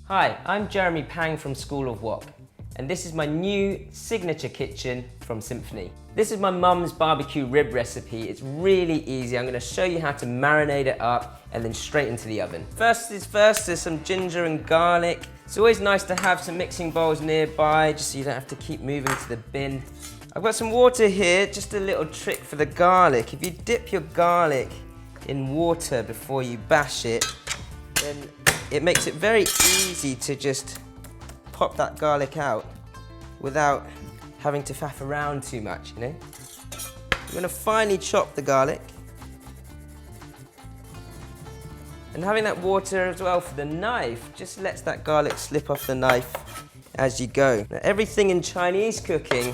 Hi, I'm Jeremy Pang from School of Wok, and this is my new signature kitchen from Symphony. This is my mum's barbecue rib recipe. It's really easy. I'm going to show you how to marinate it up and then straight into the oven. First is first, there's some ginger and garlic. It's always nice to have some mixing bowls nearby, just so you don't have to keep moving to the bin. I've got some water here, just a little trick for the garlic. If you dip your garlic in water before you bash it, then it makes it very easy to just pop that garlic out without having to faff around too much, you know? I'm gonna finely chop the garlic. And having that water as well for the knife just lets that garlic slip off the knife as you go. Now, everything in Chinese cooking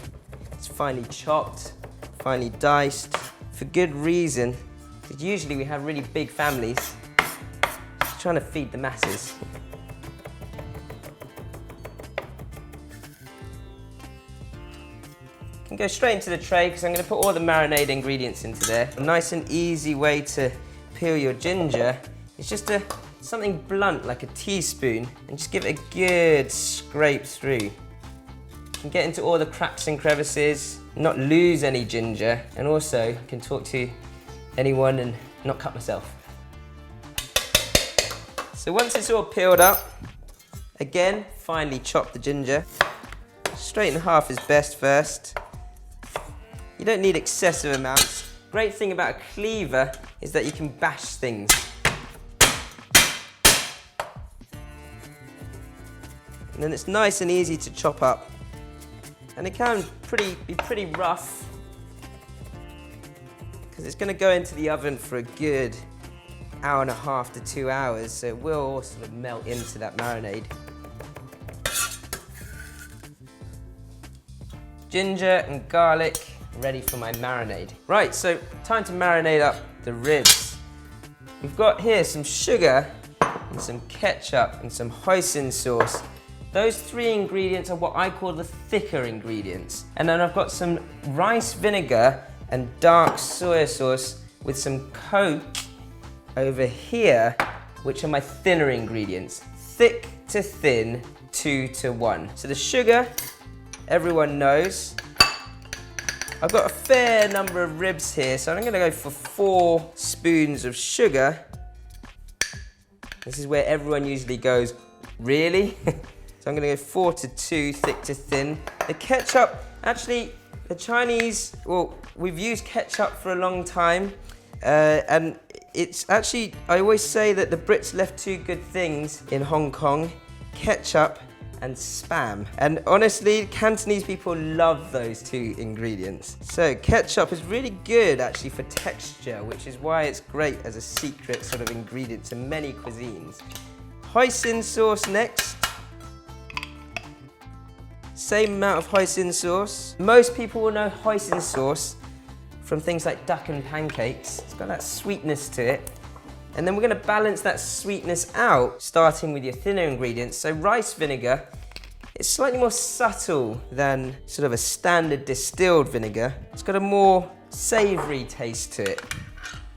is finely chopped, finely diced, for good reason, because usually we have really big families trying to feed the masses. You can go straight into the tray because I'm going to put all the marinade ingredients into there. A nice and easy way to peel your ginger is just something blunt like a teaspoon and just give it a good scrape through. You can get into all the cracks and crevices, not lose any ginger, and also can talk to anyone and not cut myself. So once it's all peeled up, again, finely chop the ginger. Straight in half is best first. You don't need excessive amounts. Great thing about a cleaver is that you can bash things. And then it's nice and easy to chop up. And it can be pretty rough because it's going to go into the oven for a good hour and a half to 2 hours, so it will all sort of melt into that marinade. Ginger and garlic ready for my marinade. Right, so time to marinate up the ribs. We've got here some sugar and some ketchup and some hoisin sauce. Those three ingredients are what I call the thicker ingredients. And then I've got some rice vinegar and dark soy sauce with some Coke over here, which are my thinner ingredients. Thick to thin, 2 to 1. So the sugar, everyone knows. I've got a fair number of ribs here, so I'm gonna go for 4 spoons of sugar. This is where everyone usually goes, really? So I'm gonna go 4 to 2, thick to thin. The ketchup, actually, the Chinese, well, we've used ketchup for a long time, and it's actually, I always say that the Brits left 2 good things in Hong Kong, ketchup and Spam. And honestly, Cantonese people love those 2 ingredients. So ketchup is really good actually for texture, which is why it's great as a secret sort of ingredient to many cuisines. Hoisin sauce next. Same amount of hoisin sauce. Most people will know hoisin sauce from things like duck and pancakes. It's got that sweetness to it. And then we're gonna balance that sweetness out, starting with your thinner ingredients. So rice vinegar, it's slightly more subtle than sort of a standard distilled vinegar. It's got a more savory taste to it.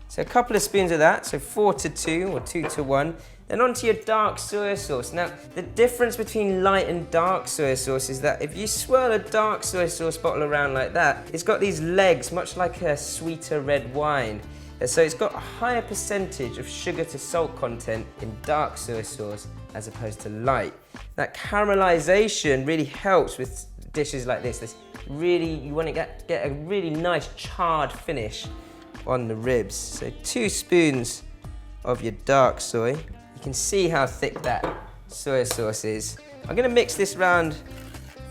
So a couple of spoons of that, so 4 to 2 or 2 to 1. Then onto your dark soy sauce. Now, the difference between light and dark soy sauce is that if you swirl a dark soy sauce bottle around like that, it's got these legs, much like a sweeter red wine. So it's got a higher percentage of sugar to salt content in dark soy sauce as opposed to light. That caramelization really helps with dishes like this. You want to get a really nice charred finish on the ribs. So 2 spoons of your dark soy. You can see how thick that soy sauce is. I'm gonna mix this round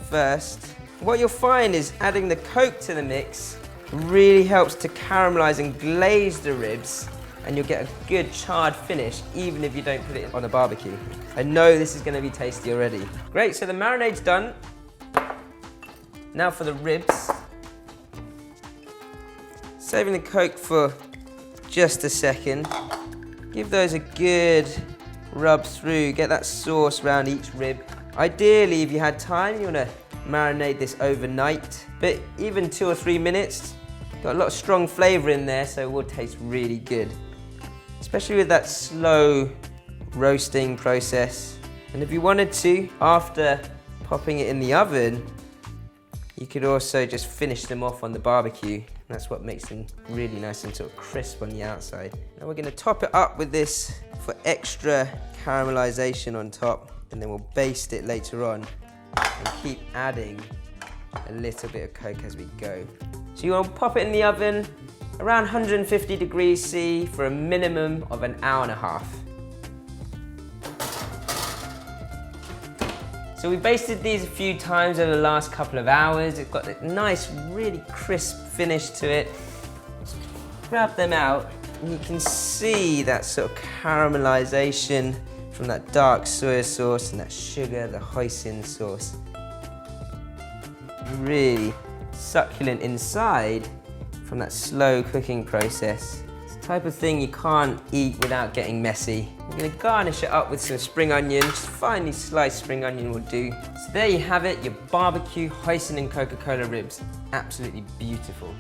first. What you'll find is adding the Coke to the mix really helps to caramelize and glaze the ribs, and you'll get a good charred finish even if you don't put it on a barbecue. I know this is gonna be tasty already. Great, so the marinade's done. Now for the ribs. Saving the Coke for just a second. Give those a good rub through, get that sauce around each rib. Ideally, if you had time, you wanna marinate this overnight, but even 2 or 3 minutes, got a lot of strong flavor in there, so it will taste really good. Especially with that slow roasting process. And if you wanted to, after popping it in the oven, you could also just finish them off on the barbecue. That's what makes them really nice and sort of crisp on the outside. Now we're gonna top it up with this for extra caramelization on top, and then we'll baste it later on and keep adding a little bit of Coke as we go. So you want to pop it in the oven around 150 degrees C for a minimum of an hour and a half. So we basted these a few times over the last couple of hours. It's got a nice, really crisp finish to it. Grab them out, and you can see that sort of caramelization from that dark soy sauce and that sugar, the hoisin sauce. Really succulent inside from that slow cooking process. It's the type of thing you can't eat without getting messy. We're going to garnish it up with some spring onion. Just finely sliced spring onion will do. So there you have it, your barbecue hoisin and Coca-Cola ribs. Absolutely beautiful.